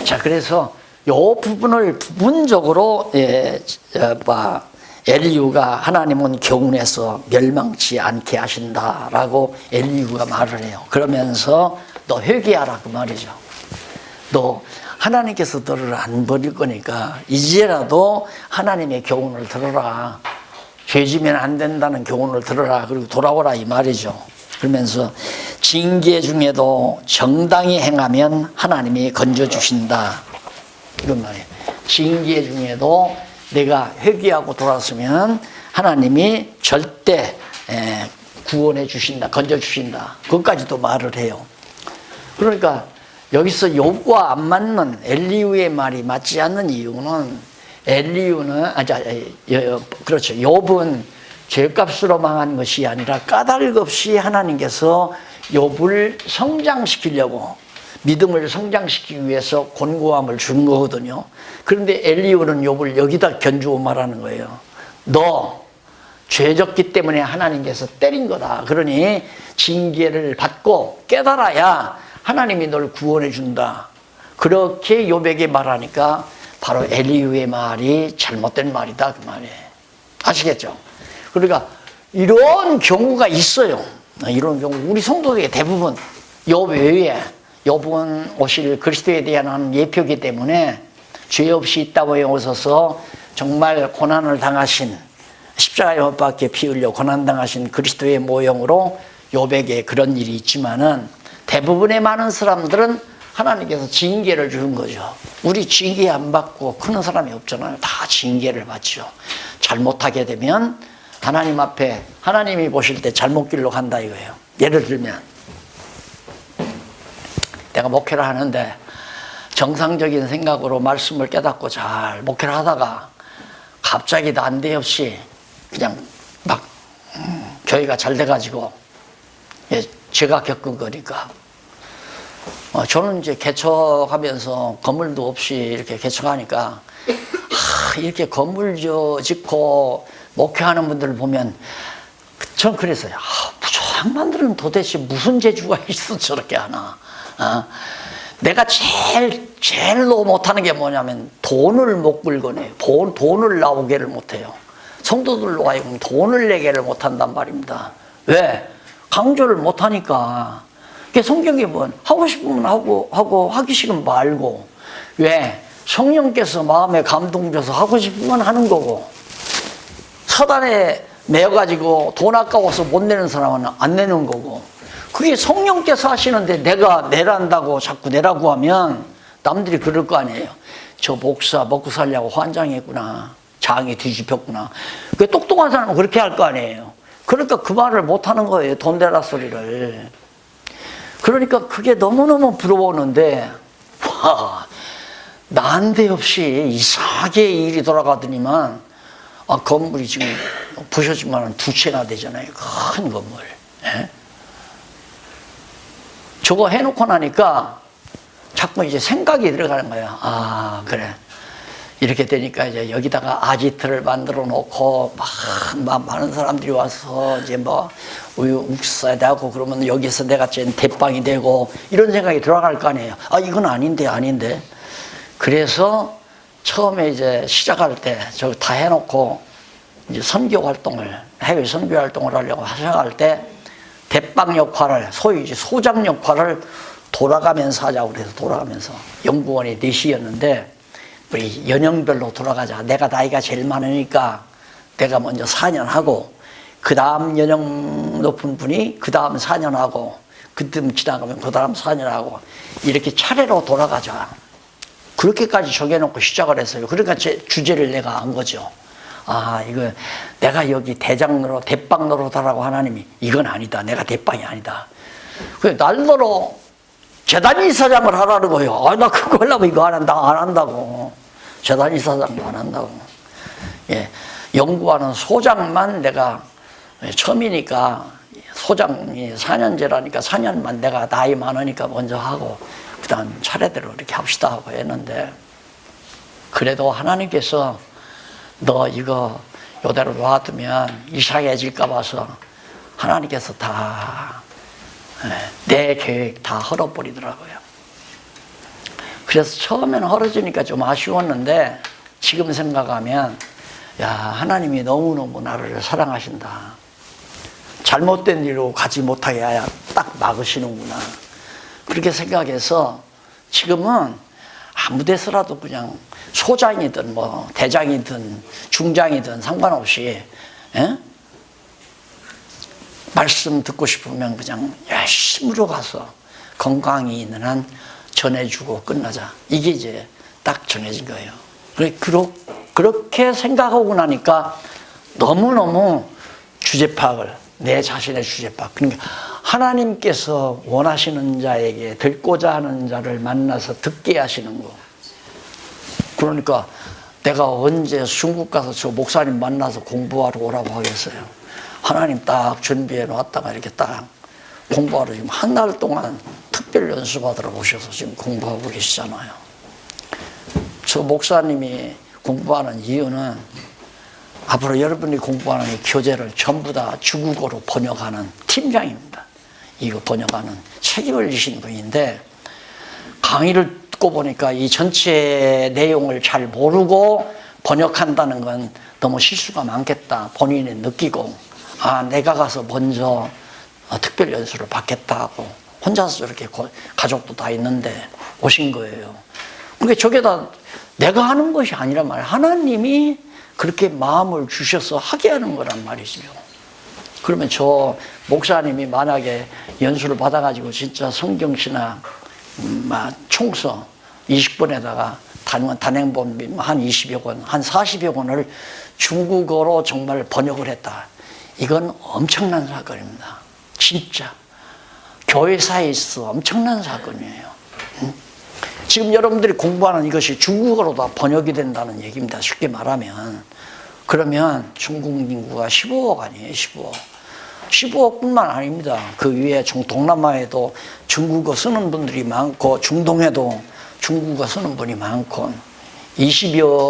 자, 그래서 이 부분을 부분적으로 엘리후가 하나님은 교훈해서 멸망치 않게 하신다라고 엘리후가 말을 해요. 그러면서 너 회개하라 그 말이죠. 너 하나님께서 너를 안 버릴 거니까 이제라도 하나님의 교훈을 들어라. 죄지면 안 된다는 교훈을 들어라. 그리고 돌아오라 이 말이죠. 그러면서 징계 중에도 정당히 행하면 하나님이 건져주신다. 이런 말이에요. 징계 중에도 내가 회개하고 돌아서면 하나님이 절대 구원해 주신다. 건져주신다. 그것까지도 말을 해요. 그러니까 여기서 욥과 안 맞는 엘리후의 말이 맞지 않는 이유는 그렇죠. 욥은 죄값으로 망한 것이 아니라 까닭 없이 하나님께서 욥을 성장시키려고 믿음을 성장시키기 위해서 곤고함을 준 거거든요. 그런데 엘리후는 욥을 여기다 견주어 말하는 거예요. 너 죄졌기 때문에 하나님께서 때린 거다. 그러니 징계를 받고 깨달아야 하나님이 널 구원해 준다. 그렇게 욥에게 말하니까 바로 엘리후의 말이 잘못된 말이다 그 말이에요. 아시겠죠? 그러니까 이런 경우가 있어요. 이런 경우 우리 성도들의 대부분 욥 외에 욥은 오실 그리스도에 대한 예표이기 때문에 죄 없이 있다고 오셔서 정말 고난을 당하신 십자가에 못 박혀 피 흘려 고난 당하신 그리스도의 모형으로 욥에게 그런 일이 있지만은 대부분의 많은 사람들은 하나님께서 징계를 주는 거죠. 우리 징계 안 받고 크는 사람이 없잖아요. 다 징계를 받죠. 잘못하게 되면 하나님 앞에 하나님이 보실 때 잘못 길로 간다 이거예요. 예를 들면 내가 목회를 하는데 정상적인 생각으로 말씀을 깨닫고 잘 목회를 하다가 갑자기 난데없이 그냥 막 교회가 잘 돼가지고 제가 겪은 거니까 저는 이제 개척하면서 건물도 없이 이렇게 개척하니까 이렇게 건물 짓고 목회하는 분들을 보면 전 그랬어요. 저 양반들은 도대체 무슨 재주가 있어 저렇게 하나. 내가 제일로 못하는 게 뭐냐면 돈을 못 긁어내요. 돈을 나오게를 못해요. 성도들로 하여금 돈을 내게를 못한단 말입니다. 왜? 강조를 못하니까. 성경에 뭐 하고 싶으면 하고 하기 싫으면 말고. 왜? 성령께서 마음에 감동 줘서 하고 싶으면 하는 거고, 사단에 매여가지고 돈 아까워서 못 내는 사람은 안 내는 거고, 그게 성령께서 하시는데 내가 내란다고 자꾸 내라고 하면 남들이 그럴 거 아니에요. 저 목사 먹고 살려고 환장했구나. 장이 뒤집혔구나. 그 똑똑한 사람은 그렇게 할 거 아니에요. 그러니까 그 말을 못 하는 거예요. 돈 내라 소리를. 그러니까 그게 너무너무 부러웠는데, 와, 난데없이 이상하게 일이 돌아가더니만, 건물이 지금 부셔지면 2채나 되잖아요. 큰 건물. 예? 저거 해놓고 나니까 자꾸 이제 생각이 들어가는 거야. 그래. 이렇게 되니까 이제 여기다가 아지트를 만들어 놓고 막 많은 사람들이 와서 이제 뭐 우유 묵사야 되고 그러면 여기서 내가 대빵이 되고 이런 생각이 들어갈 거 아니에요. 이건 아닌데. 그래서 처음에 이제 시작할 때 저거 다 해놓고 이제 해외 선교 활동을 하려고 시작할 때 대빵 역할을, 소위 이제 소장 역할을 돌아가면서 하자고 그래서 돌아가면서 연구원이 4시였는데 우리 연령별로 돌아가자. 내가 나이가 제일 많으니까 내가 먼저 4년 하고 그 다음 연령 높은 분이 그 다음 4년 하고 그쯤 지나가면 그 다음 4년 하고 이렇게 차례로 돌아가자. 그렇게까지 정해놓고 시작을 했어요. 그러니까 제 주제를 내가 한 거죠. 이거 내가 여기 대장 대빵 노릇하라고 하나님이 이건 아니다. 내가 대빵이 아니다. 그래서 날더러 재단 이사장을 하라는 거예요. 나 그거 하려고 이거 안 한다고. 재단 이사장도 안 한다고. 예, 연구하는 소장만 내가 처음이니까 소장이 4년제라니까 4년만 내가 나이 많으니까 먼저 하고 그 다음 차례대로 이렇게 합시다 하고 했는데, 그래도 하나님께서 너 이거 요대로 놔두면 이상해질까 봐서 하나님께서 다 내 계획 다 헐어버리더라고요. 그래서 처음에는 헐어지니까 좀 아쉬웠는데 지금 생각하면 하나님이 너무너무 나를 사랑하신다. 잘못된 일로 가지 못하게 딱 막으시는구나. 그렇게 생각해서 지금은 아무 데서라도 그냥 소장이든 뭐 대장이든 중장이든 상관없이 예? 말씀 듣고 싶으면 그냥 열심으로 가서 건강이 있는 한 전해주고 끝나자. 이게 이제 딱 정해진 거예요. 그렇게 생각하고 나니까 너무너무 주제 파악을, 내 자신의 주제 파악. 그러니까 하나님께서 원하시는 자에게 듣고자 하는 자를 만나서 듣게 하시는 거. 그러니까 내가 언제 중국 가서 저 목사님 만나서 공부하러 오라고 하겠어요. 하나님 딱 준비해 놨다가 이렇게 딱 공부하러 지금 한 달 동안 특별 연수받으러 오셔서 지금 공부하고 계시잖아요. 저 목사님이 공부하는 이유는 앞으로 여러분이 공부하는 이 교재를 전부 다 중국어로 번역하는 팀장입니다. 이거 번역하는 책임을 지신 분인데, 강의를 듣고 보니까 이 전체 내용을 잘 모르고 번역한다는 건 너무 실수가 많겠다 본인이 느끼고, 내가 가서 먼저 특별 연수를 받겠다 하고 혼자서 저렇게 가족도 다 있는데 오신 거예요. 그러니까 저게 다 내가 하는 것이 아니란 말이에요. 하나님이 그렇게 마음을 주셔서 하게 하는 거란 말이죠. 그러면 저 목사님이 만약에 연수를 받아가지고 진짜 성경신학 총서 20권에다가 단행본비 한 20여 권, 한 40여 권을 중국어로 정말 번역을 했다. 이건 엄청난 사건입니다. 진짜. 교회사에 있어 엄청난 사건이에요. 지금 여러분들이 공부하는 이것이 중국어로 다 번역이 된다는 얘기입니다. 쉽게 말하면. 그러면 중국 인구가 15억 아니에요, 15억. 15억뿐만 아닙니다. 그 위에 동남아에도 중국어 쓰는 분들이 많고, 중동에도 중국어 쓰는 분이 많고, 20여억의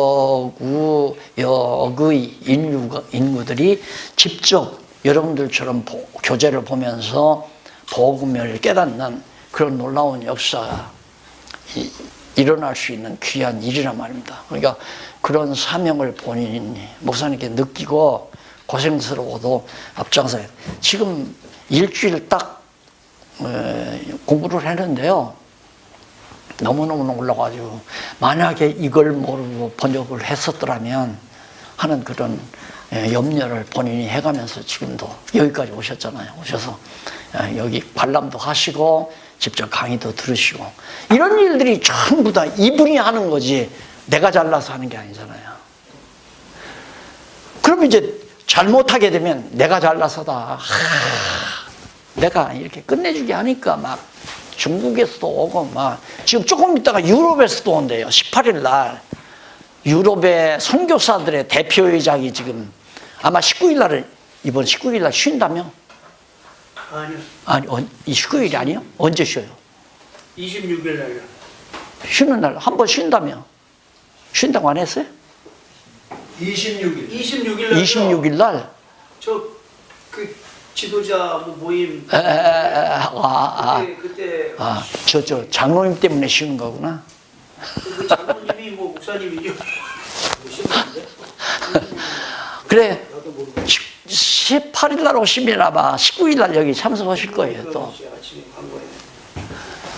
인구들이 직접 여러분들처럼 교재를 보면서 복음을 깨닫는 그런 놀라운 역사가 일어날 수 있는 귀한 일이란 말입니다. 그러니까 그런 사명을 본인이 목사님께 느끼고 고생스러워도 앞장서야 돼. 지금 일주일 딱 공부를 했는데요. 너무너무 놀라가지고 만약에 이걸 모르고 번역을 했었더라면 하는 그런 염려를 본인이 해가면서 지금도 여기까지 오셨잖아요. 오셔서 여기 관람도 하시고 직접 강의도 들으시고, 이런 일들이 전부 다 이분이 하는 거지 내가 잘나서 하는 게 아니잖아요. 그럼 이제 잘못하게 되면 내가 잘나서다, 내가 이렇게 끝내주게 하니까 막 중국에서도 오고, 막 지금 조금 있다가 유럽에서도 온대요. 18일 날 유럽의 선교사들의 대표회장이 지금 아마 19일 날은, 이번 19일 날 쉰다며? 아니요. 아니, 19일이 아니요? 언제 쉬어요? 26일 날요. 쉬는 날 한 번 쉰다며? 쉰다고 안 했어요? 26일. 26일 날. 26일 날? 그 지도자 모임. 그때. 저 장로님 때문에 쉬는 거구나. 그 장로님이 목사님이죠. 그래. 18일 날 오시면 아마 19일 날 여기 참석하실 거예요, 또.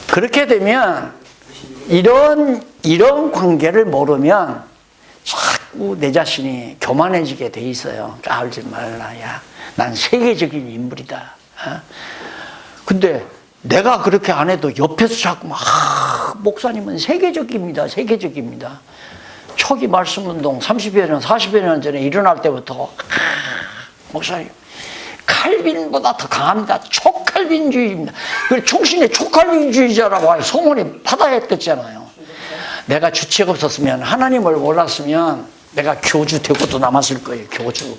그렇게 되면 이런 관계를 모르면 자꾸 내 자신이 교만해지게 돼 있어요. 까불지 말라. 야, 난 세계적인 인물이다. 근데 내가 그렇게 안 해도 옆에서 자꾸 막, 목사님은 세계적입니다. 세계적입니다. 초기 말씀운동 30여 년, 40여 년 전에 일어날 때부터, 목사님, 칼빈보다 더 강합니다. 촉칼빈주의입니다. 총신의 촉칼빈주의자라고 소문이 파다했댔잖아요. 내가 주책 없었으면, 하나님을 몰랐으면 내가 교주 되고도 남았을 거예요. 교주.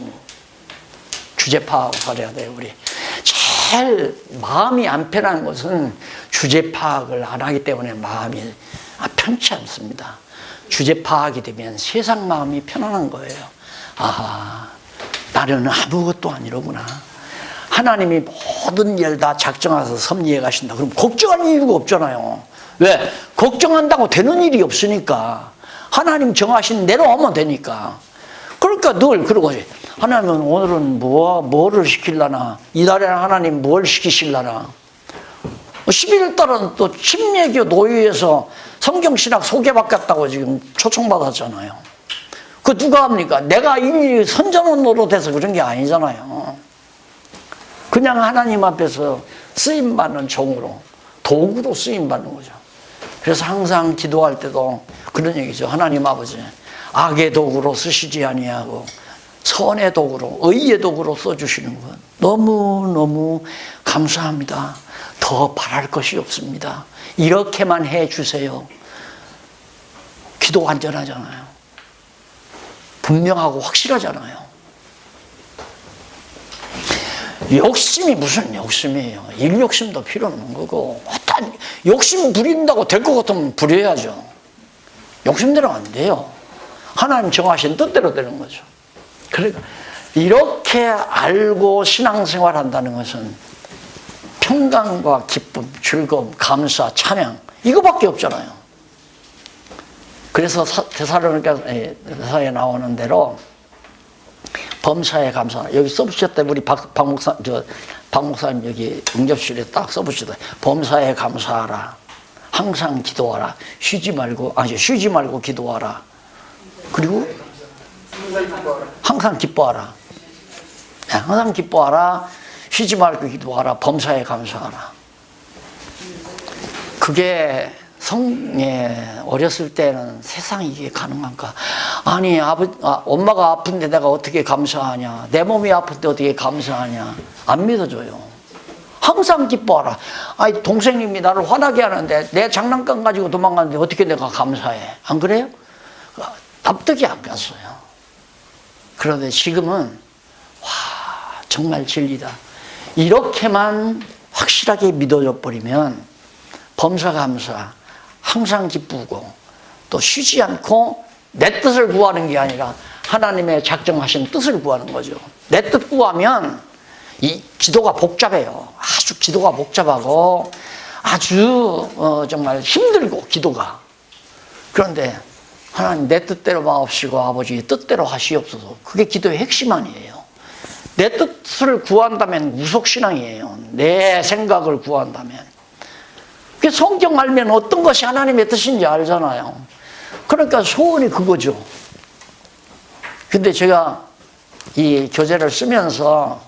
주제 파악을 잘해야 돼요, 우리. 제일 마음이 안 편한 것은 주제 파악을 안 하기 때문에 마음이 편치 않습니다. 주제 파악이 되면 세상 마음이 편안한 거예요. 아하, 나는 아무것도 아니로구나. 하나님이 모든 일 다 작정해서 섭리해 가신다. 그럼 걱정할 이유가 없잖아요. 왜? 걱정한다고 되는 일이 없으니까. 하나님 정하신 대로 하면 되니까. 그러니까 늘 그러고, 하나님은 오늘은 뭐를 시키려나? 이달에는 하나님 뭘 시키실라나? 11달은 또 침례교 노예에서 성경신학 소개받겠다고 지금 초청받았잖아요. 그 누가 합니까? 내가 이 선전원으로 돼서 그런 게 아니잖아요. 그냥 하나님 앞에서 쓰임받는 종으로, 도구로 쓰임받는 거죠. 그래서 항상 기도할 때도 그런 얘기죠. 하나님 아버지, 악의 도구로 쓰시지 아니하고 선의 도구로, 의의 도구로 써주시는 것 너무너무 감사합니다. 더 바랄 것이 없습니다. 이렇게만 해주세요. 기도 완전하잖아요. 분명하고 확실하잖아요. 욕심이 무슨 욕심이에요. 일 욕심도 필요 없는 거고, 어떤 욕심 부린다고 될 것 같으면 부려야죠. 욕심대로 안 돼요. 하나님 정하신 뜻대로 되는 거죠. 그러니까 이렇게 알고 신앙생활 한다는 것은 평강과 기쁨, 즐거움, 감사, 찬양 이거밖에 없잖아요. 그래서 데살로니가서에 나오는 대로 범사에 감사. 여기 써붙였다. 우리 박 목사님 여기 응접실에 딱 써붙였다. 범사에 감사하라. 항상 기도하라. 쉬지 말고 기도하라. 그리고 항상 기뻐하라. 항상 기뻐하라. 쉬지 말고 기도하라. 범사에 감사하라. 그게 어렸을 때는 세상에 이게 가능한가? 아니, 엄마가 아픈데 내가 어떻게 감사하냐? 내 몸이 아픈데 어떻게 감사하냐? 안 믿어줘요. 항상 기뻐하라. 아니, 동생님이 나를 화나게 하는데 내 장난감 가지고 도망가는데 어떻게 내가 감사해? 안 그래요? 납득이 안 갔어요. 그런데 지금은, 와, 정말 진리다. 이렇게만 확실하게 믿어져 버리면 범사 감사, 항상 기쁘고 또 쉬지 않고 내 뜻을 구하는 게 아니라 하나님의 작정하신 뜻을 구하는 거죠. 내 뜻 구하면 이 기도가 복잡해요. 아주 기도가 복잡하고 아주 정말 힘들고 기도가. 그런데 하나님 내 뜻대로 마옵시고 아버지 뜻대로 하시옵소서. 그게 기도의 핵심 아니에요. 내 뜻을 구한다면 무속신앙이에요. 내 생각을 구한다면. 성경 알면 어떤 것이 하나님의 뜻인지 알잖아요. 그러니까 소원이 그거죠. 근데 제가 이 교재를 쓰면서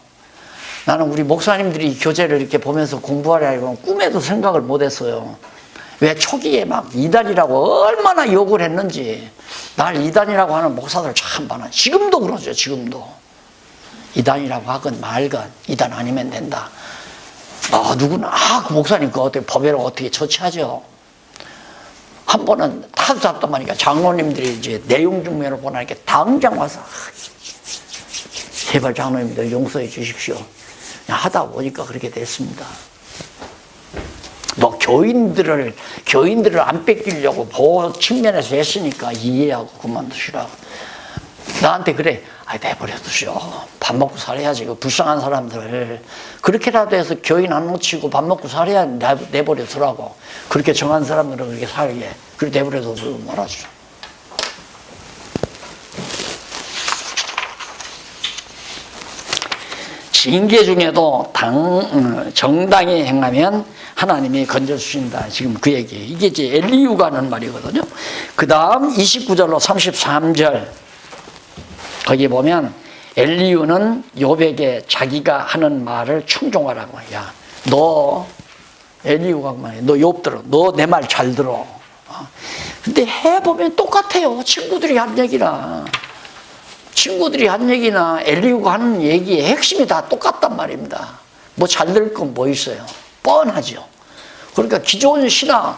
나는 우리 목사님들이 이 교재를 이렇게 보면서 공부하려고 꿈에도 생각을 못했어요. 왜 초기에 막 이단이라고 얼마나 욕을 했는지. 날 이단이라고 하는 목사들 참 많아요. 지금도 그러죠. 지금도. 이단이라고 하건 말건 이단 아니면 된다. 누구나, 그 목사님, 그거 어떻게, 법외로 어떻게 처치하죠? 한 번은 하도 잡단 말이니까 장로님들이 이제 내용 증명을 보내니까 당장 와서, 제발 장로님들 용서해 주십시오. 그냥 하다 보니까 그렇게 됐습니다. 뭐, 교인들을 안 뺏기려고 보호 측면에서 했으니까 이해하고 그만두시라고. 나한테 그래. 내버려 두시오. 밥 먹고 살아야지. 그 불쌍한 사람들. 그렇게라도 해서 교인 안 놓치고 밥 먹고 살아야 내버려 두라고. 그렇게 정한 사람들은 그렇게 살게. 그렇게 내버려 두고 말하죠. 징계 중에도 정당히 행하면 하나님이 건져주신다. 지금 그 얘기예요. 이게 이제 엘리후가 하는 말이거든요. 그 다음 29절로 33절. 거기 보면 엘리후는 욥에게 자기가 하는 말을 충종하라고. 야, 너 엘리후가 말이야. 너 욥 들어. 너 내 말 잘 들어. 근데 해보면 똑같아요. 친구들이 한 얘기나 엘리후가 하는 얘기의 핵심이 다 똑같단 말입니다. 뭐 잘 들을 건 뭐 있어요? 뻔하죠. 그러니까 기존 신앙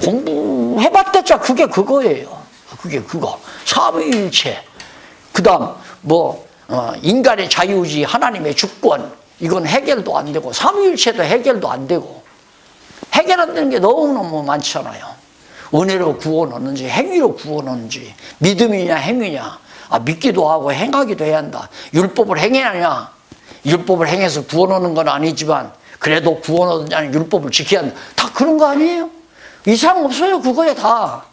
공부해봤댔자 그게 그거예요. 그게 그거. 삼위일체. 그 다음, 인간의 자유의지, 하나님의 주권, 이건 해결도 안 되고, 삼위일체도 해결도 안 되고, 해결 안 되는 게 너무너무 많잖아요. 은혜로 구원 얻는지, 행위로 구원 얻는지, 믿음이냐, 행위냐, 믿기도 하고 행하기도 해야 한다. 율법을 행해야 하냐, 율법을 행해서 구원 얻는 건 아니지만, 그래도 구원 얻느냐는 율법을 지켜야 한다. 다 그런 거 아니에요? 이상 없어요, 그거에 다.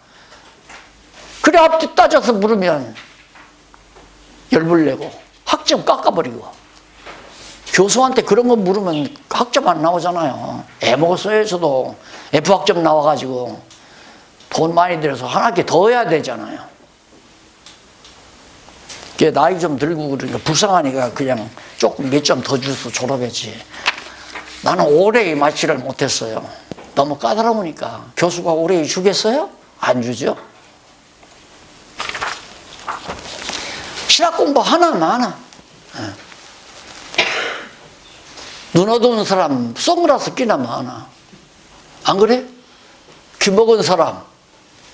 그래, 앞뒤 따져서 물으면, 열불내고 학점 깎아버리고 교수한테 그런 거 물으면 학점 안 나오잖아요. 애먹었어에서도 F학점 나와가지고 돈 많이 들여서 한 학기 더 해야 되잖아요. 나이 좀 들고 그러니까 불쌍하니까 그냥 조금 몇 점 더 줘서 졸업했지. 나는 오래 맞지를 못했어요. 너무 까다로우니까. 교수가 오래 주겠어요? 안 주죠. 신학 공부 하나. 눈 어두운 사람 선글라스 끼나 많아. 안 그래? 귀 먹은 사람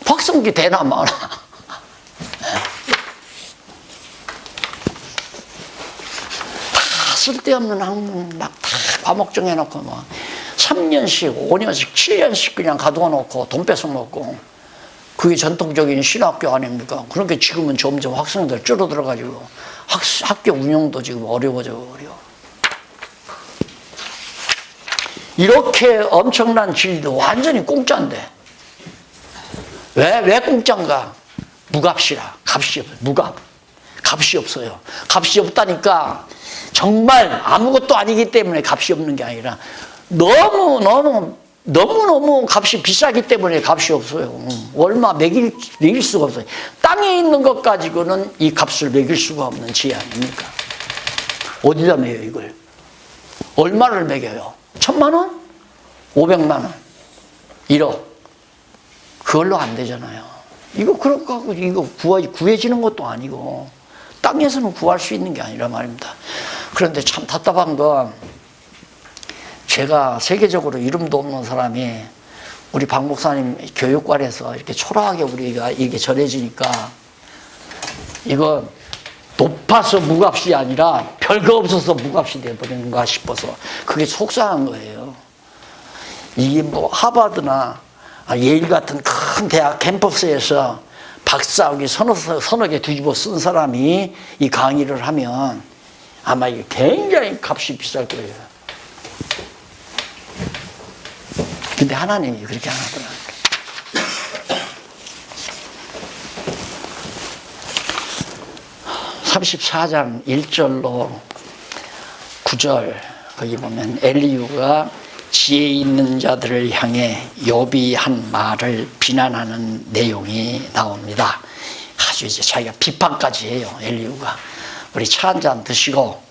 확성기 대나 많아. 다 쓸데없는 학문 막 다 과목 정해놓고 막 3년씩 5년씩 7년씩 그냥 가둬 놓고 돈 뺏어 먹고 그게 전통적인 신학교 아닙니까? 그러니까 지금은 점점 학생들 줄어들어가지고 학교 운영도 지금 어려워져 버려. 이렇게 엄청난 진리도 완전히 공짜인데 왜 공짜인가? 무값이라. 값이 없어요. 값이 없다니까 정말 아무것도 아니기 때문에 값이 없는 게 아니라 너무너무 값이 비싸기 때문에 값이 없어요. 얼마 매길 수가 없어요. 땅에 있는 것 가지고는 이 값을 매길 수가 없는 지혜 아닙니까? 어디다 매요 이걸? 얼마를 매겨요? 1,000만 원? 500만 원? 1억? 그걸로 안 되잖아요. 이거 그런 거 갖고 이거 구해지는 것도 아니고 땅에서는 구할 수 있는 게 아니라 말입니다. 그런데 참 답답한 건 제가 세계적으로 이름도 없는 사람이 우리 박 목사님 교육관에서 이렇게 초라하게 우리가 이게 전해지니까 이건 높아서 무값이 아니라 별거 없어서 무값이 되어버리는가 싶어서 그게 속상한 거예요. 이게 뭐 하버드나 예일 같은 큰 대학 캠퍼스에서 박사학위 서너 개 뒤집어 쓴 사람이 이 강의를 하면 아마 이게 굉장히 값이 비쌀 거예요. 근데 하나님이 그렇게 안 하더라고요. 34장 1절로 9절 거기 보면 엘리후가 지혜 있는 자들을 향해 욥이 한 말을 비난하는 내용이 나옵니다. 아주 이제 자기가 비판까지 해요. 엘리후가. 우리 차 한잔 드시고